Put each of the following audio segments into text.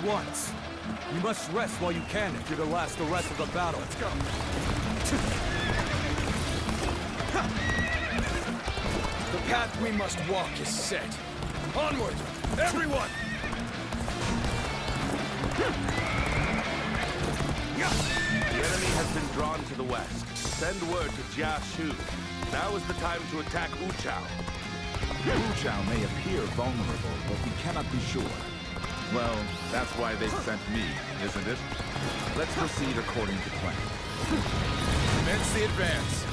once. You must rest while you can if you're to last the rest of the battle. Let's go. The path we must walk is set. Onward, everyone! The enemy has been drawn to the west. Send word to Shu. Now is the time to attack Chao. Chao may appear vulnerable, but we cannot be sure. Well, that's why they sent me, isn't it? Let's proceed according to plan. Commence the advance.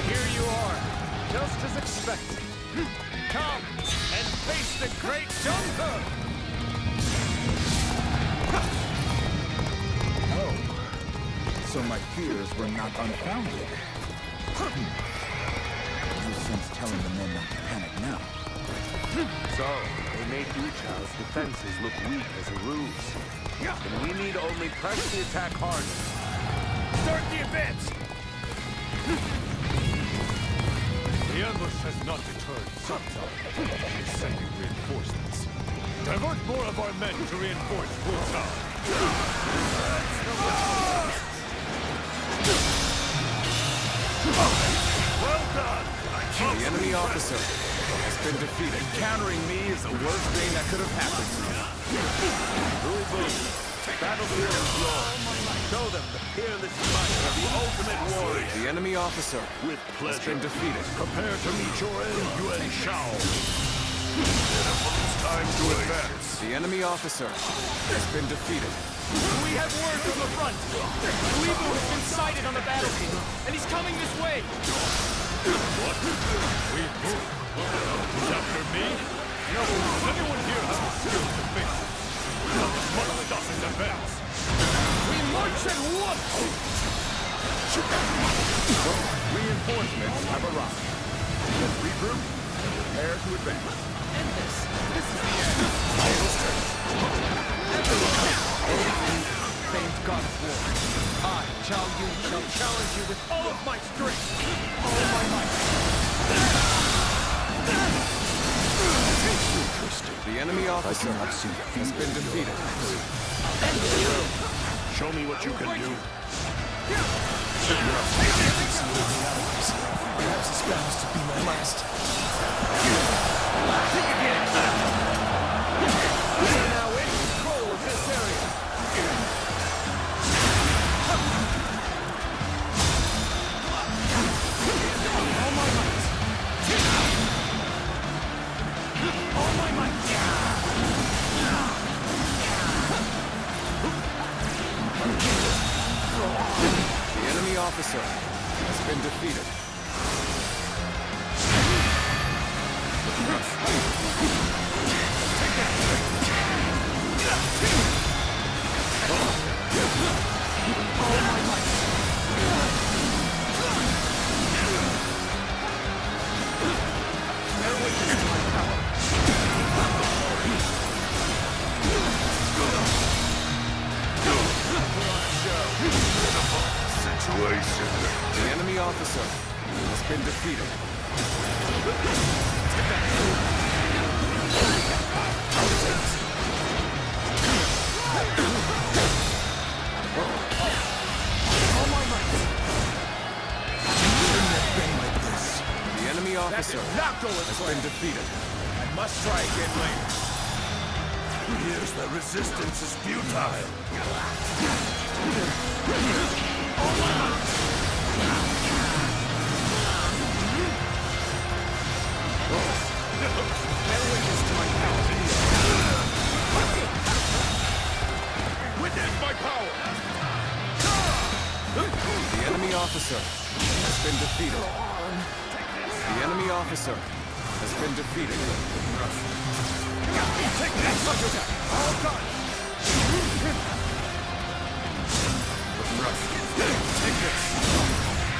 Here you are, just as expected. Come and face the great Junker! Oh, so my fears were not unfounded. No sense telling the men not to panic now. So, they made Chao's defenses look weak as a ruse. And we need only press the attack harder. Start the advance! The ambush has not deterred Shao. He's sending reinforcements. Divert more of our men to reinforce Chao. Well done! The enemy officer has been defeated. Encountering me is the worst thing that could have happened to you. Battlefield is yours. Show them the fearless might of the ultimate warrior. The enemy officer With has pleasure. been defeated. Prepare to meet your end, Yuan Shao. It's time to advance. The enemy officer has been defeated. We have word from the front. Weebu has been sighted on the battlefield, and he's coming this way. What? Weebu? He's after me? No, does anyone here have the skill to face him? Come as much with us in advance. We march at once! Reinforcements have arrived. Let's regroup and prepare to advance. End this. This is the end. Famed God of War, I, Shao Yun, shall challenge you with all of my strength. All my might. The enemy officer has been defeated. Show me what you can do. Perhaps this battle's to be my last. We are now in control of this area. All my might. All my might. The enemy officer has been defeated. The enemy officer has been defeated. All my might. Shouldn't have been like this. The enemy officer Not going has been defeated. I must try again later. Here's the resistance is futile. Witness my power! The enemy officer has been defeated. The enemy officer has been defeated. Take this! All done! Take this!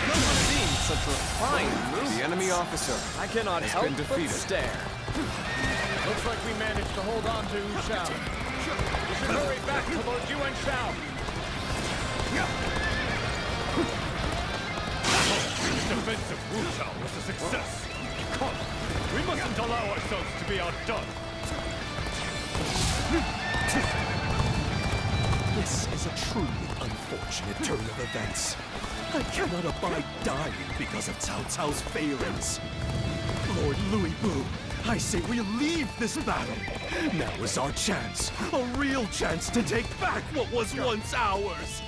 Never seen such refined movement. The enemy officer I cannot has help been but defeated. stare. Looks like we managed to hold on to Shao. We should hurry back to Lord Yuan Shao. This defense of Chao was a success. Come, we mustn't allow ourselves to be outdone. unfortunate turn of events. I cannot abide dying because of Cao Cao's failings. Lord Louis Bu, I say we leave this battle. Now is our chance, a real chance to take back what was once ours.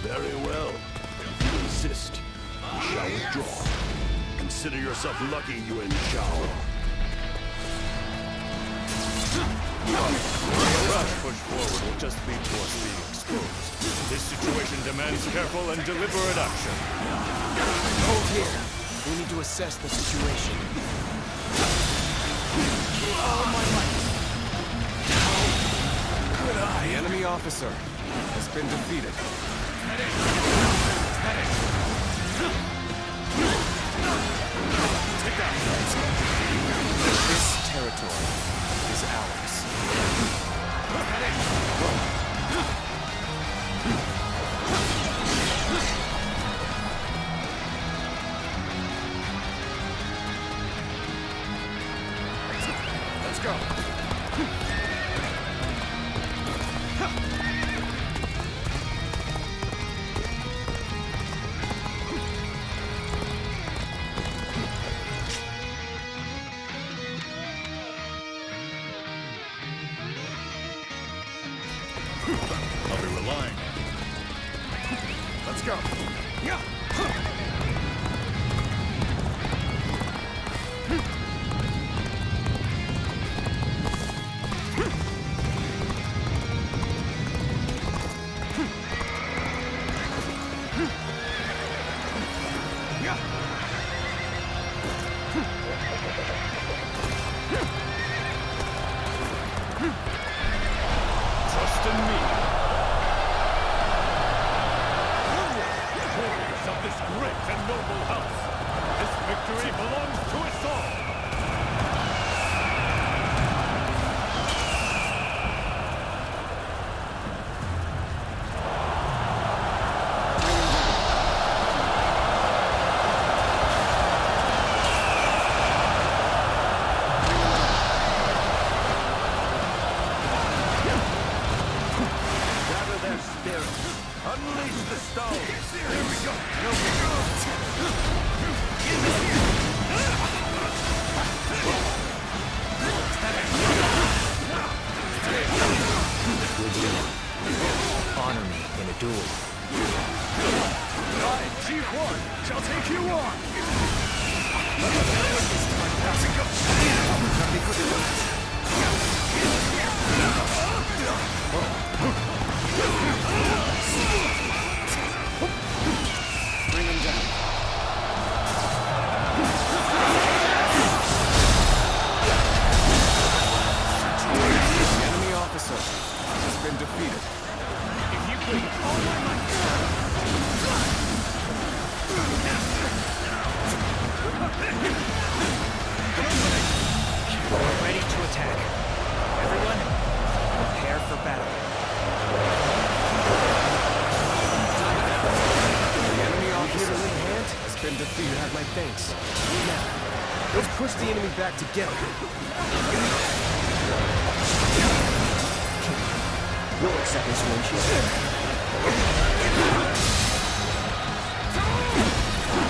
Very well. If you insist, we shall withdraw. Consider yourself lucky, Yuan Shao. A rush push forward will just lead to us being exposed. This situation demands careful and deliberate action. Hold here. We need to assess the situation. All my might. Good eye. The enemy officer has been defeated. Take that! This territory is ours. Let's go! I'll be relying on you. Let's go! Yeah! Trust in me. Warriors of this great and noble house, this victory belongs to us all. Gather their spirits. Unleash the stone. Here we go. Honor me in a duel. I, Chief Yuan, shall take you on. Bring him down. The enemy officer has been defeated. If you could, all my might. We're ready to attack. Everyone, prepare for battle. The enemy officer in hand has been defeated. You have my thanks. Now, let's push the enemy back together. We'll accept this one,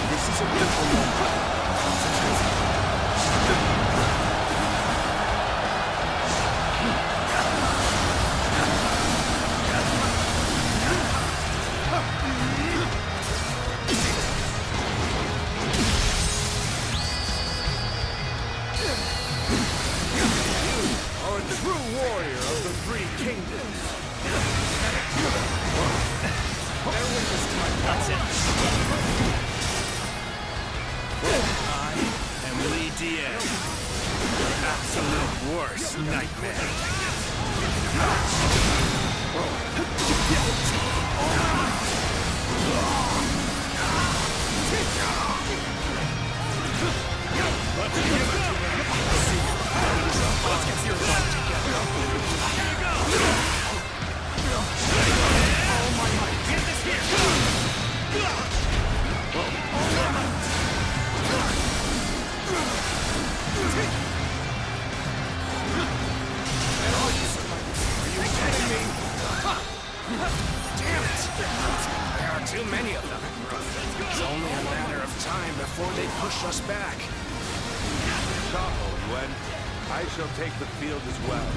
This is a beautiful moment. Are a true warrior of the three kingdoms. That's it. I am Li Dian, your absolute worst nightmare. Let's give it to him. Let's get your butt together. Here you go. All my might. Get this here. All my might. Are you kidding me? Damn it! before they push us back. Shao, Yuan. I shall take the field as well.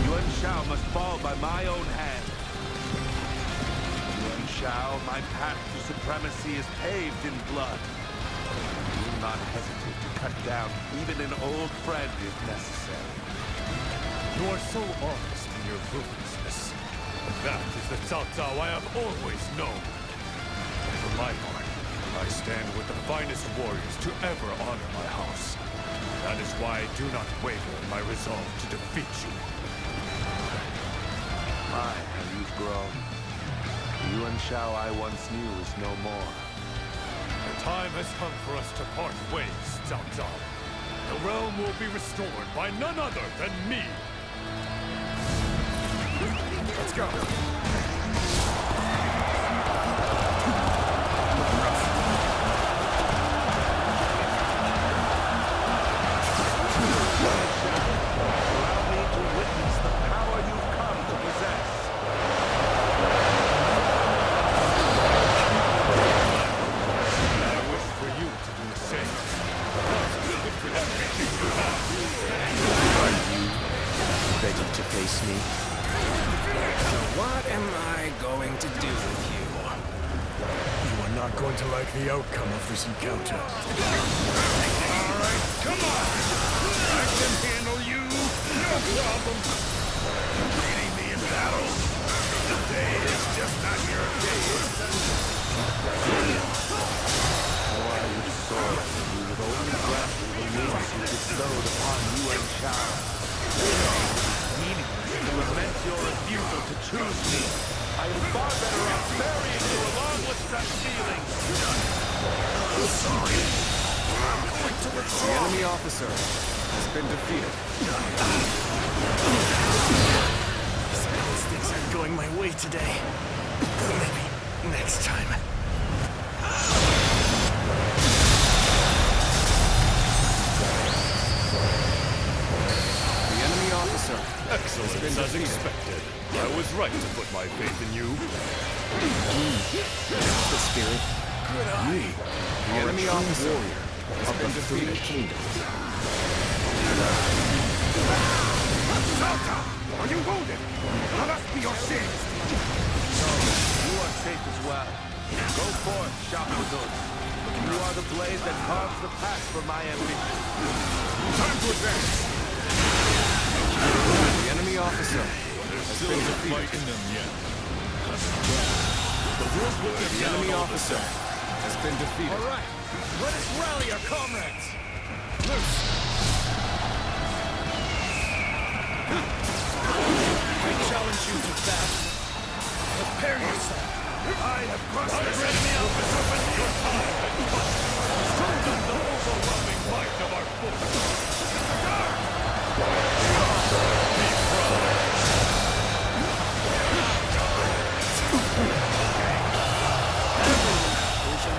Yuan Shao must fall by my own hand. Yuan Shao, my path to supremacy is paved in blood. Do not hesitate to cut down even an old friend if necessary. You are so honest in your ruthlessness. That is the Cao Cao I have always known. For my part, I stand with the finest warriors to ever honor my house. That is why I do not waver in my resolve to defeat you. My, how you've grown. The Yuan Shao I once knew is no more. The time has come for us to part ways, Cao Cao. The realm will be restored by none other than me. Let's go. Allow me to witness the power you've come to possess. I wish for you to do the same. With everything you have. Are you ready to face me? So what am I going to do with you? You are not going to like the outcome of this encounter. All right, come on! I can handle you, no problem. Beating me in battle? Today is just not your day. Oh, I would soar if you would only grant me the wings you bestowed upon Yuan Shao. Meaningless to lament your refusal to choose me. I am far better off burying you along with such feelings. Sorry. I'm going to The withdraw. enemy officer has been defeated. Suppose things aren't going my way today. Maybe next time. The enemy officer Excellent as expected. I was right to put my faith in you. the spirit. Good eye. The enemy officer has been defeated. Are you wounded? Let us be your shield. You are safe as well. Go forth, Shao. You are the blade that carves the path for my ambition. Time to advance. The enemy officer has been defeated. Fighting them yet. The world will get The enemy officer has been defeated. All right, let us rally our comrades. I challenge you to battle. Prepare yourself. I have crossed I read the officer when your time has come. Show them the overwhelming might of our force.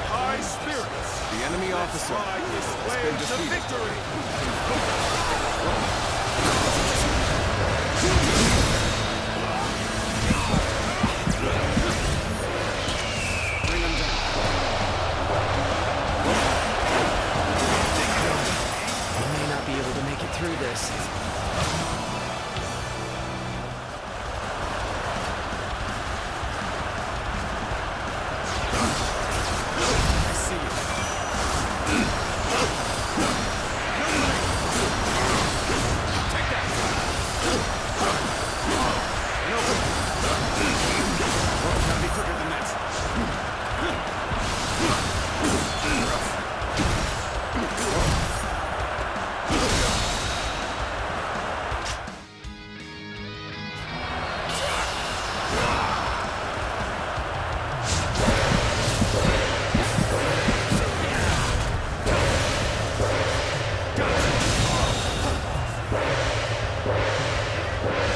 high spirits. The enemy officer has been To defeated. victory. Bring him down. We may not be able to make it through this. I see you. Take that. Gotta be quicker than that.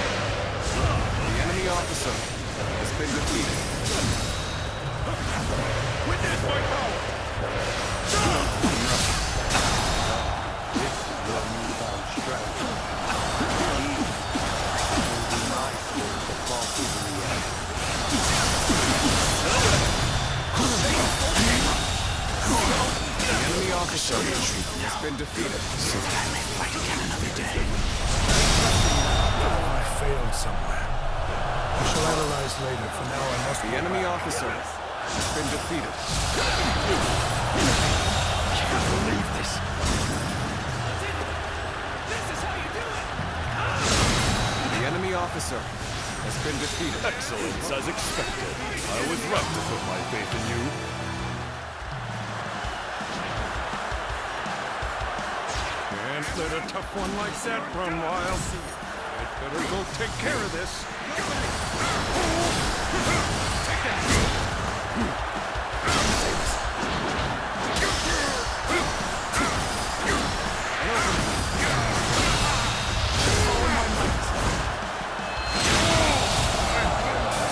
The enemy officer has been defeated. Witness my power. This is your newfound strength. Indeed, it will be my skill to fall through the end. The enemy defeated. So that I may fight again another day. I failed somewhere. I shall analyze later. For now, I must... The enemy officer has been defeated. I can't believe this. The enemy officer has been defeated. Excellence, as expected. I was right to put my faith in you. Can't let a tough one like that run wild. I'd better go take care of this.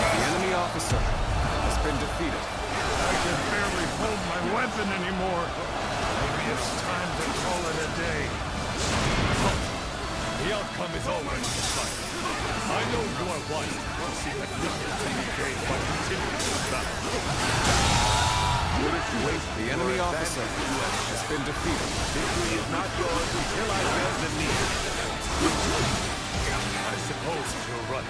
The enemy officer has been defeated. I can barely hold my weapon anymore. Maybe it's time to call it a day. The outcome is already decided. I know you are wise to see that nothing can be gained by continuing this battle. The enemy officer has been defeated. Victory is not yours until I bend the knee. I suppose you're right.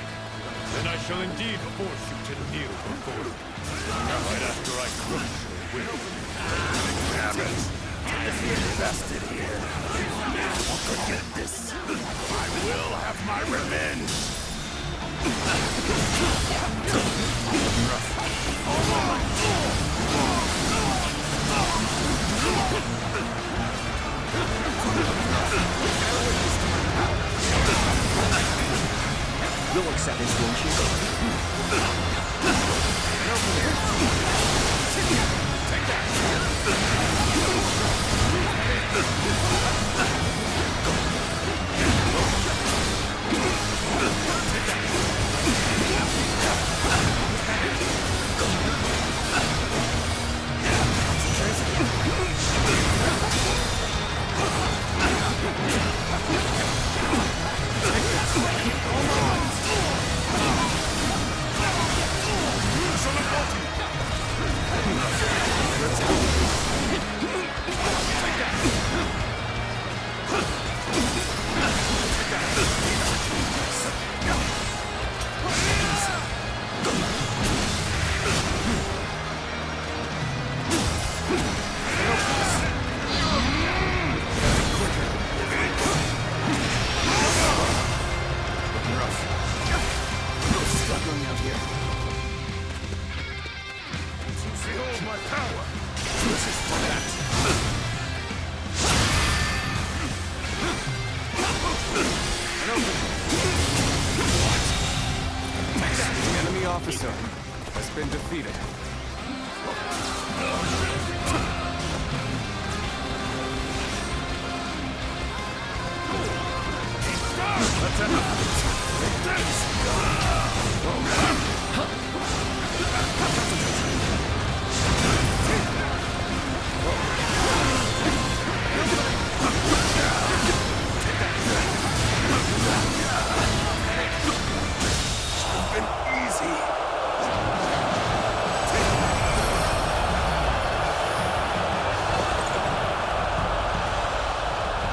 Then I shall indeed force you to kneel before me. Right after I crush your will. Damn it! If you're invested here, don't forget this. I will have my revenge. You'll accept this, won't you? The enemy officer has been defeated.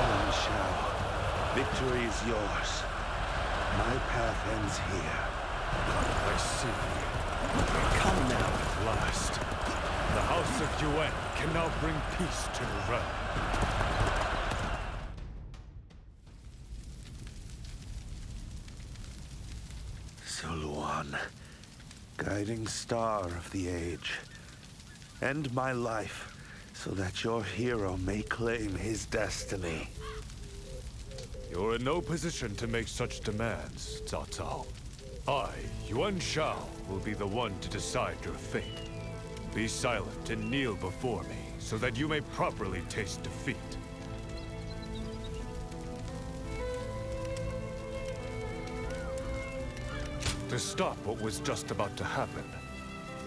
Yuan Shao, victory is yours. My path ends here. I see. Come now at last. The House of Yuan can now bring peace to the realm. Yuan, guiding star of the age. End my life so that your hero may claim his destiny. You're in no position to make such demands, Cao Cao. I, Yuan Shao, will be the one to decide your fate. Be silent and kneel before me, so that you may properly taste defeat. To stop what was just about to happen,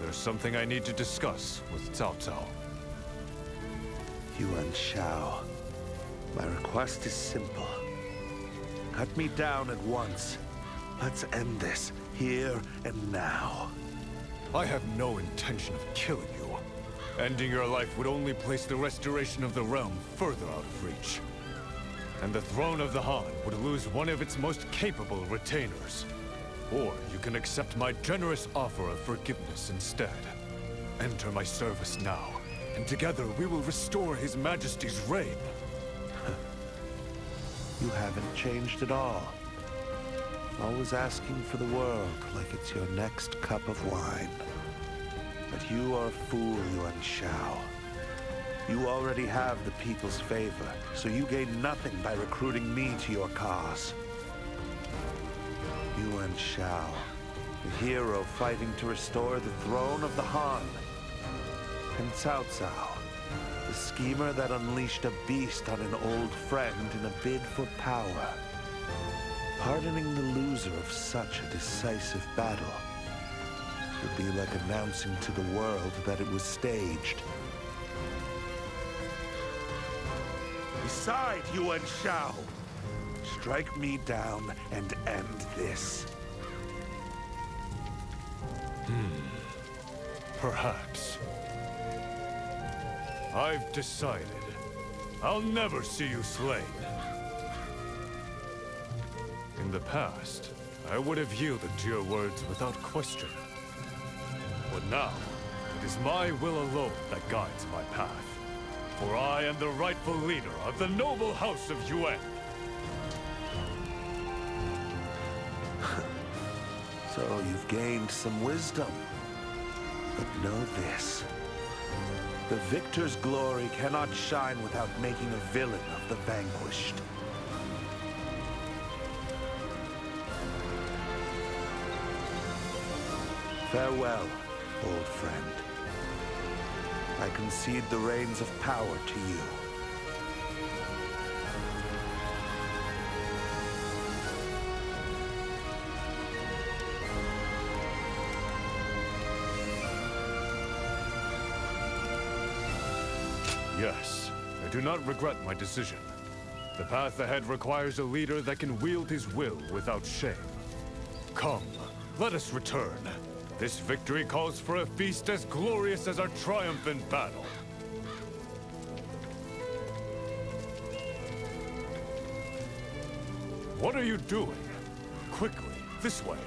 there's something I need to discuss with Cao Cao. Yuan Shao, my request is simple. Cut me down at once. Let's end this, here and now. I have no intention of killing you. Ending your life would only place the restoration of the realm further out of reach. And the throne of the Han would lose one of its most capable retainers. Or you can accept my generous offer of forgiveness instead. Enter my service now, and together we will restore His Majesty's reign. You haven't changed at all. Always asking for the world like it's your next cup of wine. But you are a fool, Yuan Shao. You already have the people's favor, so you gain nothing by recruiting me to your cause. Yuan Shao, the hero fighting to restore the throne of the Han. And Cao Cao, the schemer that unleashed a beast on an old friend in a bid for power. Pardoning the loser of such a decisive battle would be like announcing to the world that it was staged. Decide, Yuan Shao! Strike me down and end this. Perhaps. I've decided. I'll never see you slain. In the past, I would have yielded to your words without question. But now, it is my will alone that guides my path. For I am the rightful leader of the noble house of Yuan. So you've gained some wisdom. But know this. The victor's glory cannot shine without making a villain of the vanquished. Farewell, old friend. I concede the reins of power to you. Yes, I do not regret my decision. The path ahead requires a leader that can wield his will without shame. Come, let us return. This victory calls for a feast as glorious as our triumphant battle. What are you doing? Quickly, this way.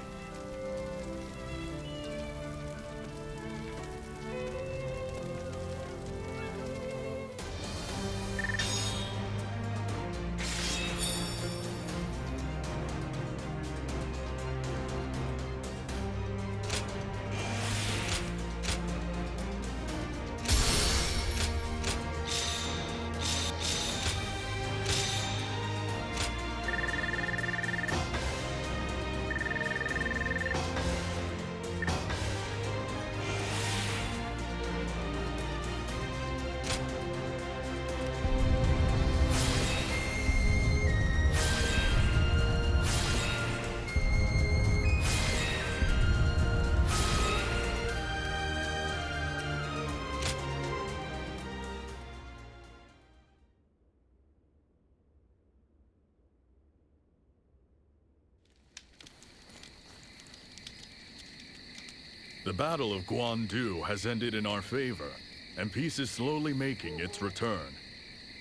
The Battle of Guandu has ended in our favor, and peace is slowly making its return.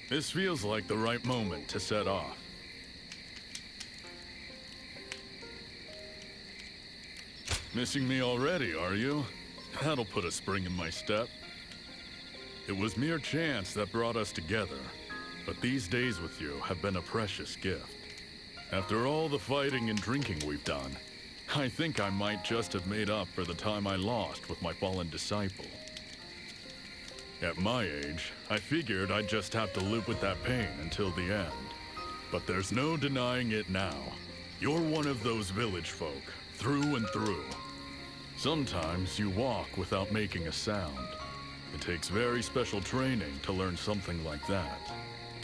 This feels like the right moment to set off. Missing me already, are you? That'll put a spring in my step. It was mere chance that brought us together, but these days with you have been a precious gift. After all the fighting and drinking we've done, I think I might just have made up for the time I lost with my fallen disciple. At my age, I figured I'd just have to live with that pain until the end. But there's no denying it now. You're one of those village folk, through and through. Sometimes you walk without making a sound. It takes very special training to learn something like that.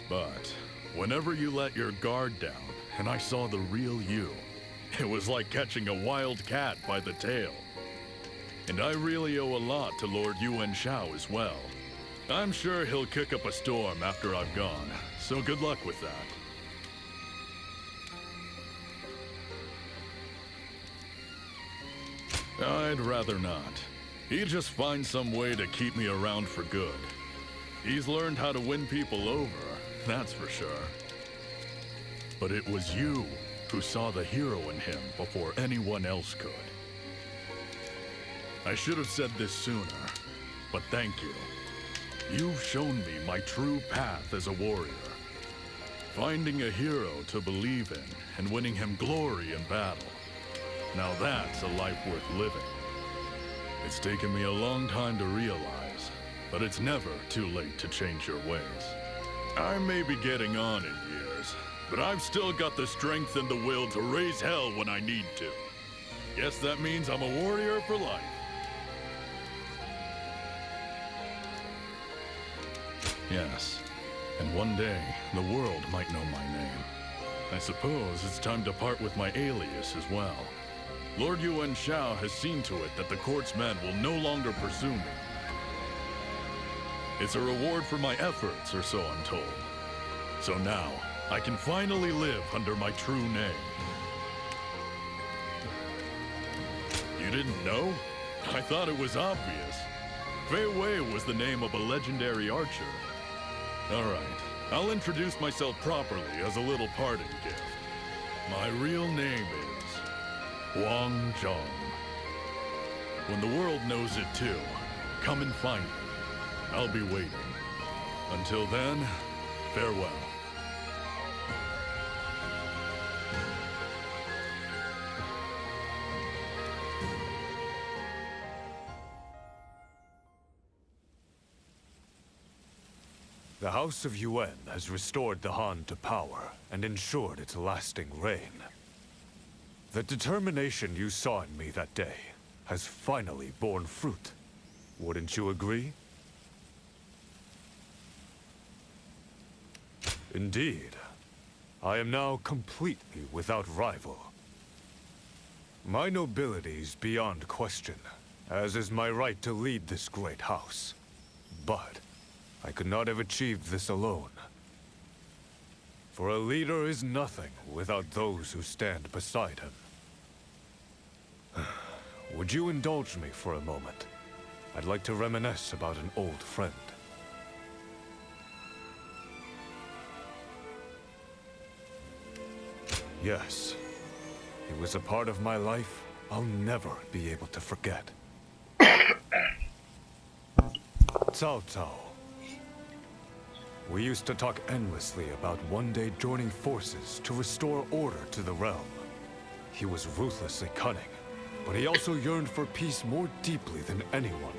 But whenever you let your guard down, and I saw the real you, it was like catching a wild cat by the tail. And I really owe a lot to Lord Yuan Shao as well. I'm sure he'll kick up a storm after I've gone, so good luck with that. I'd rather not. He just finds some way to keep me around for good. He's learned how to win people over, that's for sure. But it was you who saw the hero in him before anyone else could. I should have said this sooner, but thank you. You've shown me my true path as a warrior. Finding a hero to believe in and winning him glory in battle. Now that's a life worth living. It's taken me a long time to realize, but it's never too late to change your ways. I may be getting on in years, but I've still got the strength and the will to raise hell when I need to. Guess that means I'm a warrior for life. Yes, and one day, the world might know my name. I suppose it's time to part with my alias as well. Lord Yuan Shao has seen to it that the court's men will no longer pursue me. It's a reward for my efforts, or so I'm told. So now, I can finally live under my true name. You didn't know? I thought it was obvious. Fei Wei was the name of a legendary archer. Alright, I'll introduce myself properly as a little parting gift. My real name is Wang Zhang. When the world knows it too, come and find me. I'll be waiting. Until then, farewell. The House of Yuan has restored the Han to power and ensured its lasting reign. The determination you saw in me that day has finally borne fruit. Wouldn't you agree? Indeed. I am now completely without rival. My nobility is beyond question, as is my right to lead this great house. But I could not have achieved this alone. For a leader is nothing without those who stand beside him. Would you indulge me for a moment? I'd like to reminisce about an old friend. Yes, he was a part of my life I'll never be able to forget. Cao Cao. We used to talk endlessly about one day joining forces to restore order to the realm. He was ruthlessly cunning, but he also yearned for peace more deeply than anyone.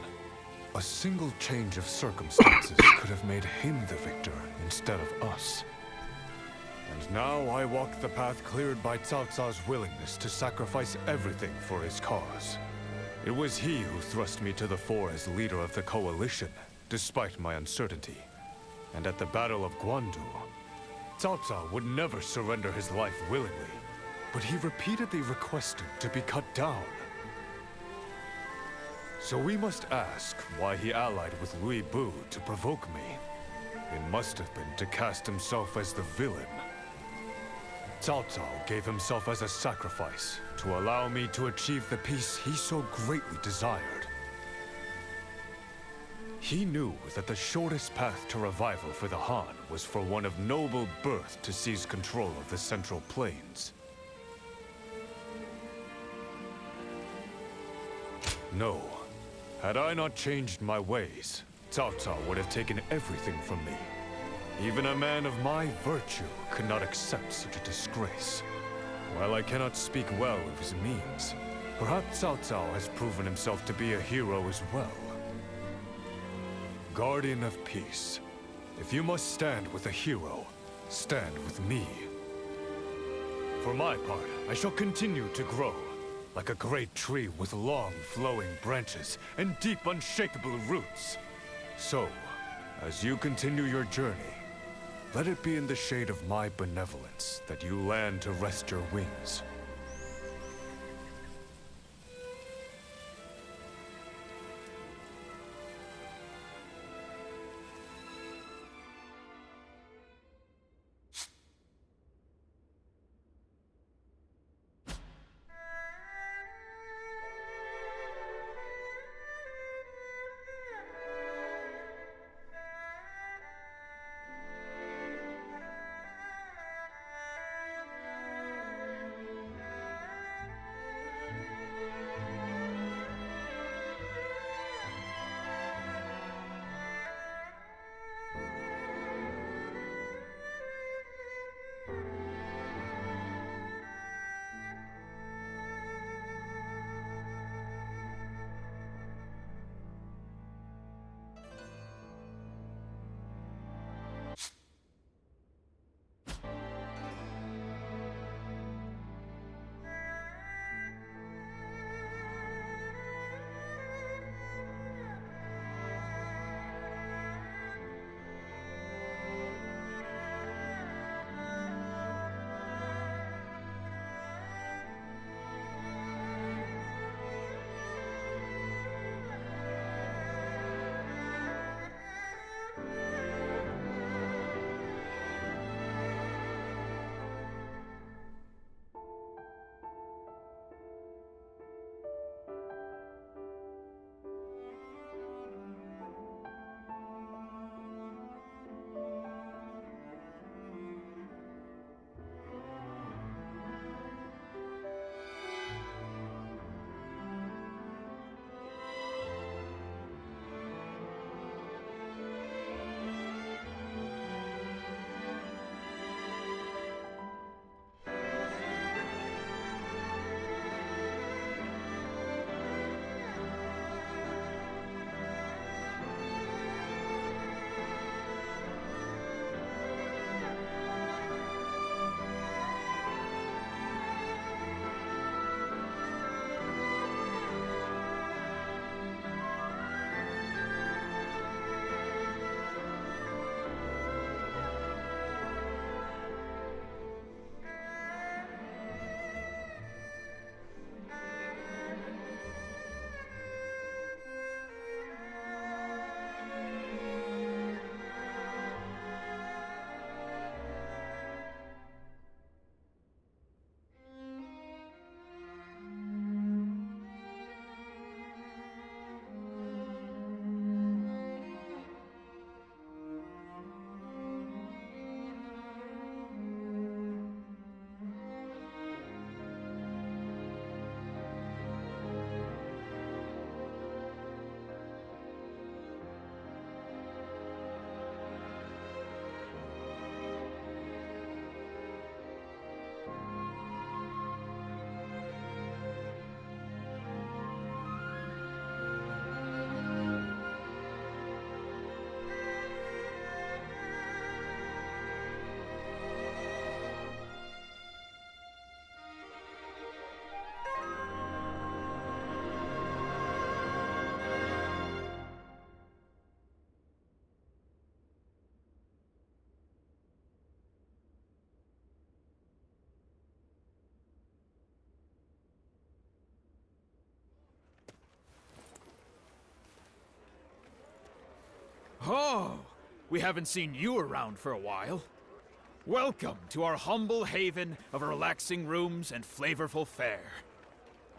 A single change of circumstances could have made him the victor instead of us. And now I walk the path cleared by Cao Cao's willingness to sacrifice everything for his cause. It was he who thrust me to the fore as leader of the coalition, despite my uncertainty. And at the Battle of Guandu, Cao Cao would never surrender his life willingly, but he repeatedly requested to be cut down. So we must ask why he allied with Louis Bu to provoke me. It must have been to cast himself as the villain. Cao Cao gave himself as a sacrifice to allow me to achieve the peace he so greatly desired. He knew that the shortest path to revival for the Han was for one of noble birth to seize control of the Central Plains. No. Had I not changed my ways, Cao Cao would have taken everything from me. Even a man of my virtue could not accept such a disgrace. While I cannot speak well of his means, perhaps Cao Cao has proven himself to be a hero as well. Guardian of Peace, if you must stand with a hero, stand with me. For my part, I shall continue to grow, like a great tree with long, flowing branches and deep, unshakable roots. So, as you continue your journey, let it be in the shade of my benevolence that you land to rest your wings. Oh, we haven't seen you around for a while. Welcome to our humble haven of relaxing rooms and flavorful fare.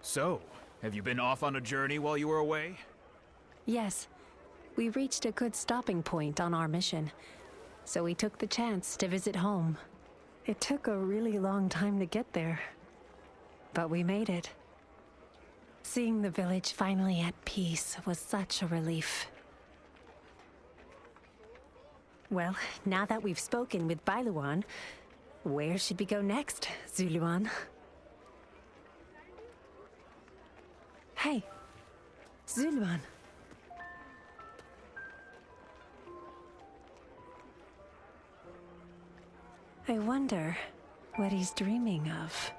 So, have you been off on a journey while you were away? Yes. We reached a good stopping point on our mission, so we took the chance to visit home. It took a really long time to get there, but we made it. Seeing the village finally at peace was such a relief. Well, now that we've spoken with Bailuan, where should we go next, Zuluan? Hey, Zuluan. I wonder what he's dreaming of.